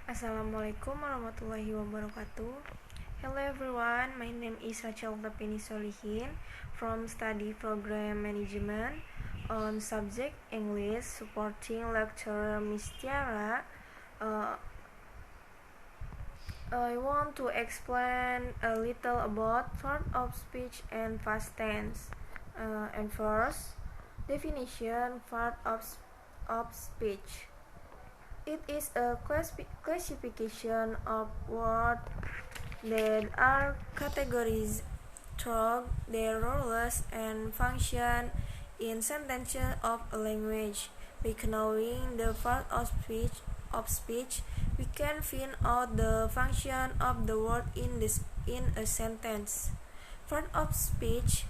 Assalamualaikum warahmatullahi wabarakatuh. Hello everyone, my name is Rachel Tapini Solihin from Study Program Management on subject English, supporting lecturer Miss Tiara. I want to explain a little about part of speech and past tense. And first, definition part of speech. It is a classification of words that are categorized through their roles and function in sentences of a language. By knowing the part of speech, we can find out the function of the word in a sentence. Part of speech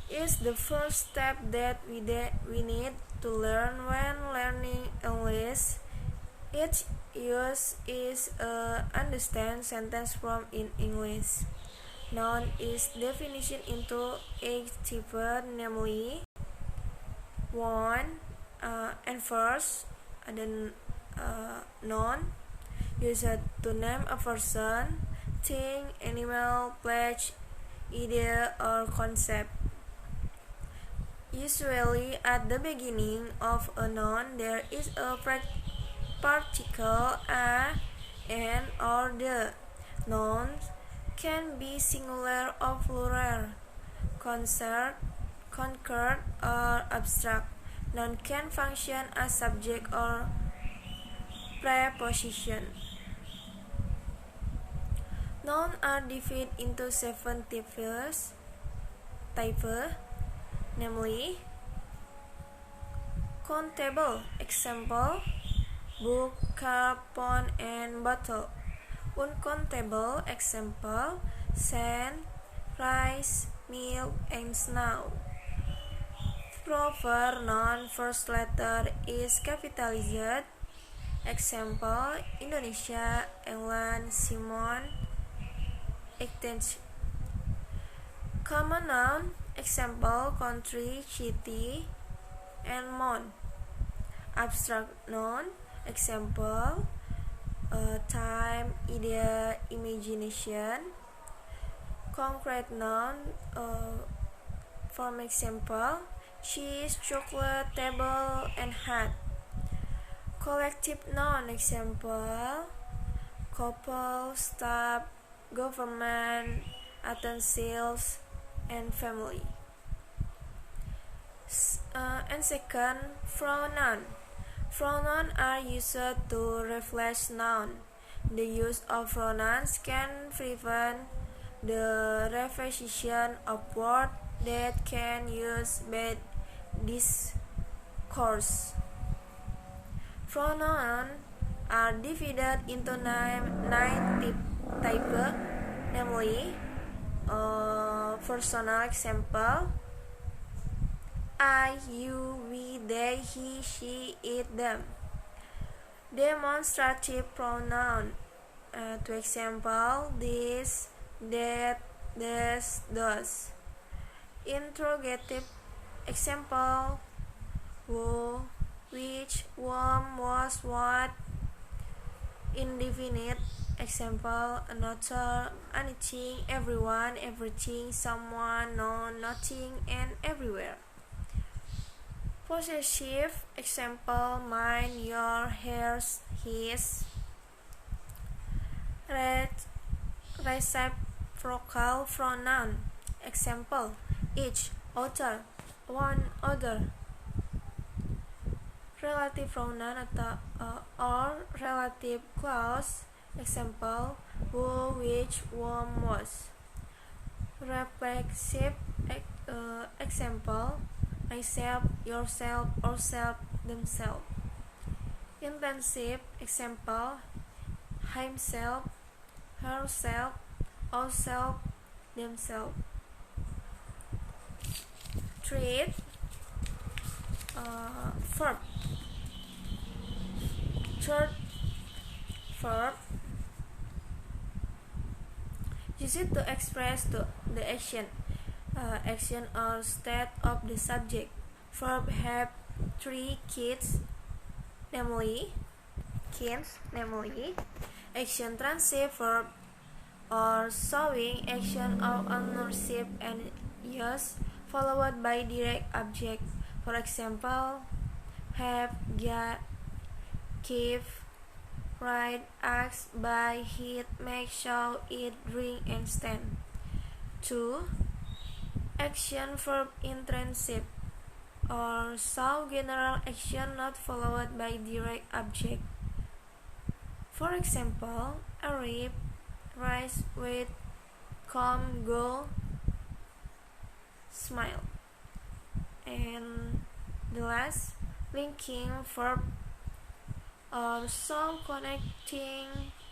is the first step that we need to learn when learning English. Its use is understand sentence form in English. Noun is definition into 8 types, namely 1. And first, the noun used to name a person, thing, animal, place, idea, or concept. Usually, at the beginning of a noun, there is a particle a, and, or the. Nouns can be singular or plural, concord, or abstract. Noun can function as subject or preposition. Nouns are divided into 7 types, namely countable, example, book, car, pond, and bottle. Uncountable, example, sand, rice, milk, and snow. Proper noun first letter is capitalized, example, Indonesia, England, Simon, etc. Common noun, example, country, city, and month. Abstract noun, example, time, idea, imagination. Concrete noun, for example, cheese, chocolate, table, and hat. Collective noun, example, couple, staff, government, utensils, and family. And second, pronoun. Pronouns are used to reflect noun. The use of pronouns can prevent the repetition of words that can use bad discourse. Pronouns are divided into 9 types, namely personal, example, I, you, we, they, he, she, it, them. Demonstrative pronoun, to example, this, that, this, those. Interrogative, example, who, which, whom, was, what. Indefinite, example, another, anything, everyone, everything, someone, no, nothing, and everywhere. Possessive, example, mine, your, hers, his. Reciprocal pronoun, example, each, other, one, other. Relative pronoun or relative clause, example, who, which, whom, was. Reflexive, example, myself, yourself, ourselves, themselves. Intensive, example, himself, herself, ourselves, themselves. Third, verb. Use it to express the action or state of the subject. Verb have 3 keys, namely kinds, namely action transitive verb or showing action of ownership and use followed by direct object. For example, have, give, write, ask, buy, hit, make, show, eat, drink, and stand. 2. Action verb intransitive or show general action not followed by direct object. For example, arrive, rise, wait, come, go, smile. And the last, linking verb or show connecting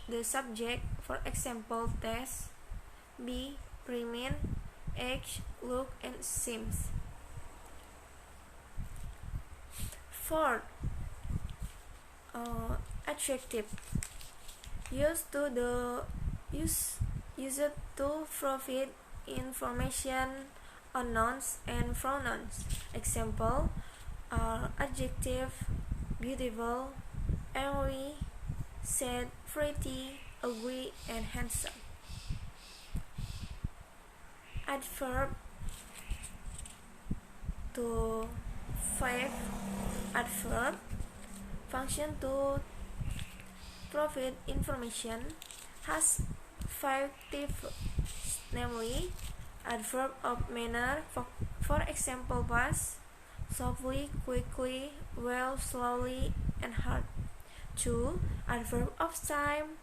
the subject. For example, taste, be, remain, act, look, and seems. Fourth, adjective used to provide information on nouns and pronouns. Example are adjective beautiful, angry, sad, pretty, ugly, and handsome. Adverb to 5. Adverb function to provide information has 5 types, namely adverb of manner, for example past, softly, quickly, well, slowly, and hard. 2. Adverb of time,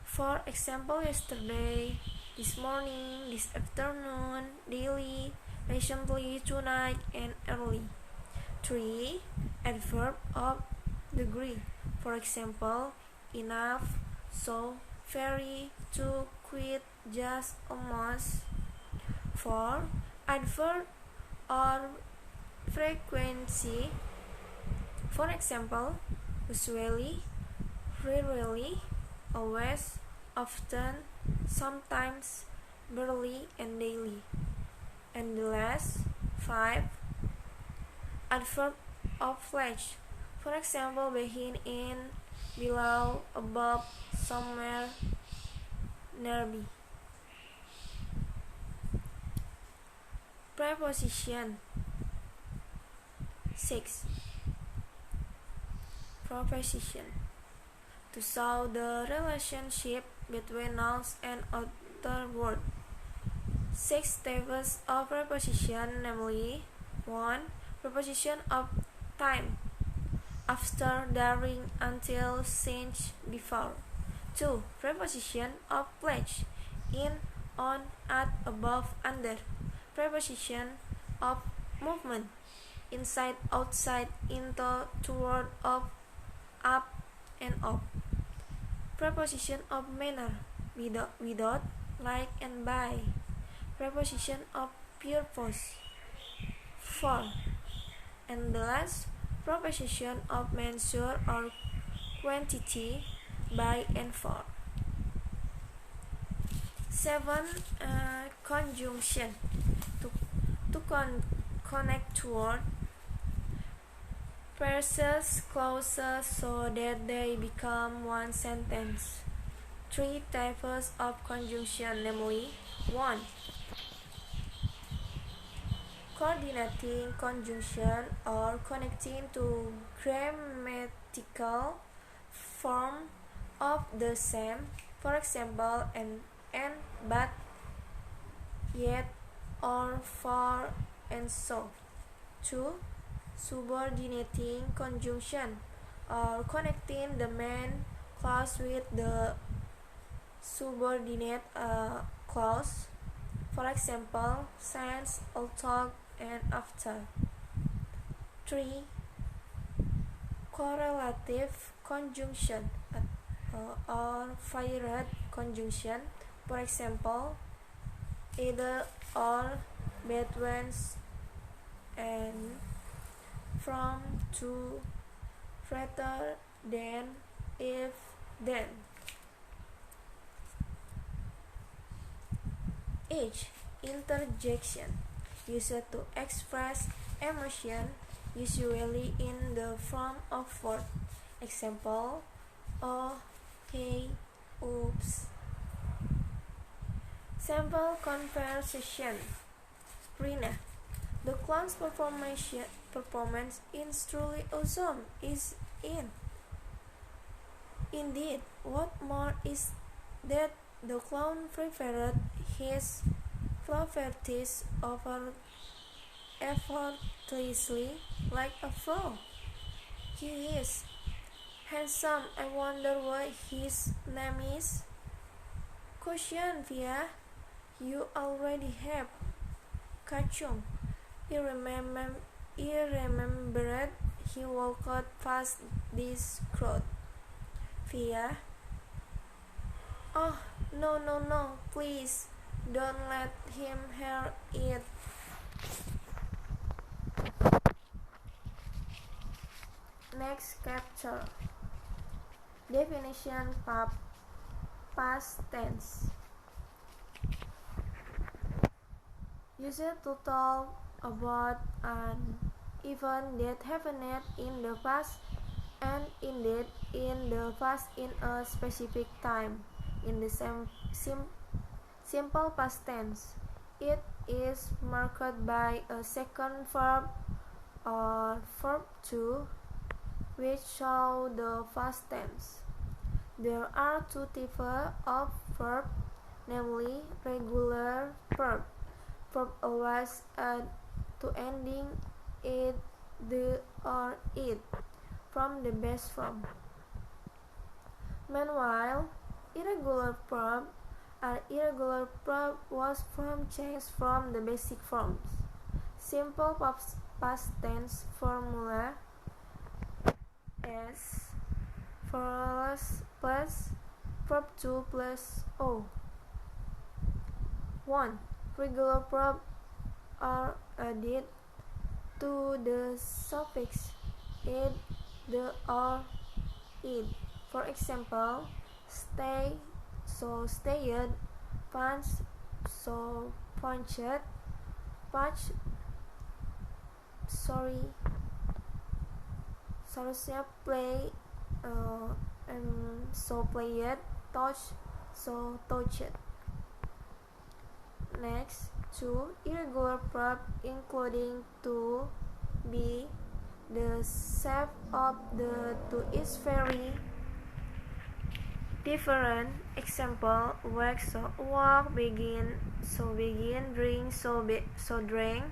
for example yesterday, this morning, this afternoon, daily, recently, tonight, and early. 3. Adverb of degree, for example enough, so, very, to, quite, just, almost. 4. Adverb or frequency, for example usually, rarely, always, often, sometimes, barely, and daily. And the last 5. Adverb of flash, for example behind, in, below, above, somewhere, nearby. Preposition. 6. Preposition to show the relationship between nouns and other words. 6 types of preposition, namely 1. Preposition of time, after, during, until, since, before. 2. Preposition of place, in, on, at, above, under. Preposition of movement, inside, outside, into, toward, of, up, and up. Preposition of manner, without, like, and by. Preposition of purpose, for. And the last, preposition of measure or quantity, by and for. 7. Conjunction to connect word phrases, clauses, so that they become one sentence. 3 types of conjunction, namely 1. Coordinating conjunction or connecting to grammatical form of the same, for example and, but, yet, or, for, and so. 2. Subordinating conjunction or connecting the main clause with the subordinate clause, for example since, although, and after. 3. Correlative conjunction or varied conjunction, for example either, or, between, and, from, to, rather than, if, then. H. Interjection used to express emotion, usually in the form of word. Example Oh, hey, oops. Sample conversation. Rina, the clown's performance is truly awesome, is in. Indeed, what more is that the clown preferred his properties over effortlessly like a frog. He is handsome. I wonder what his name is. Caution, Via. You already have. Kachung. He remembered he walked past this crowd. Via. Oh, no, no, no, please. Don't let him hear it. Next chapter. Definition past tense. Use it to talk about an event that happened in the past and ended in the past in a specific time. In the simple past tense, it is marked by a second verb or verb to, which show the past tense. There are two types of verb, namely regular verb always add to ending it, the, or it from the base form. Meanwhile, irregular verb was from change from the basic forms. Simple past tense formula is plus verb 2 plus o. 1. Regular verb are added to the suffix ed, the, or id. For example, stay, so stayed, punch, so punched, patch, seharusnya play, and so played, touch, so touched. Next, 2. Irregular verb including to, be. The shape of the to is very different. Example, wake, so walk, begin, so begin, drink, so drink.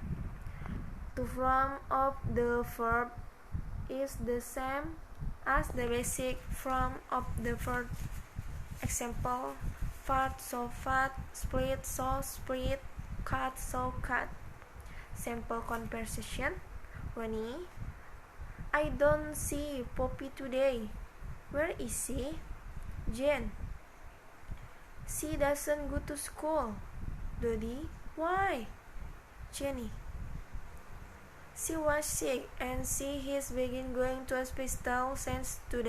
The form of the verb is the same as the basic form of the verb. Example, fat, so fat, split, so split, cut, so cut. Sample conversation. Ronnie, I don't see Poppy today. Where is she? Jane, she doesn't go to school. Dodie, why? Jenny, she was sick and she has been going to hospital since 2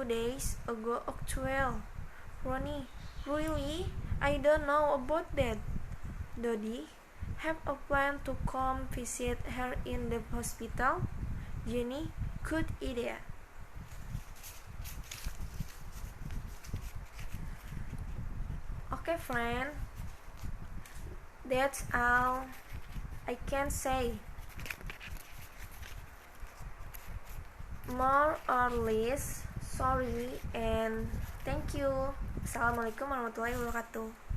days ago actually. Ronnie, really? I don't know about that. Dodie, have a plan to come visit her in the hospital? Jenny, good idea. Okay, friend, that's all I can say. More or less, sorry and thank you. Assalamualaikum warahmatullahi wabarakatuh.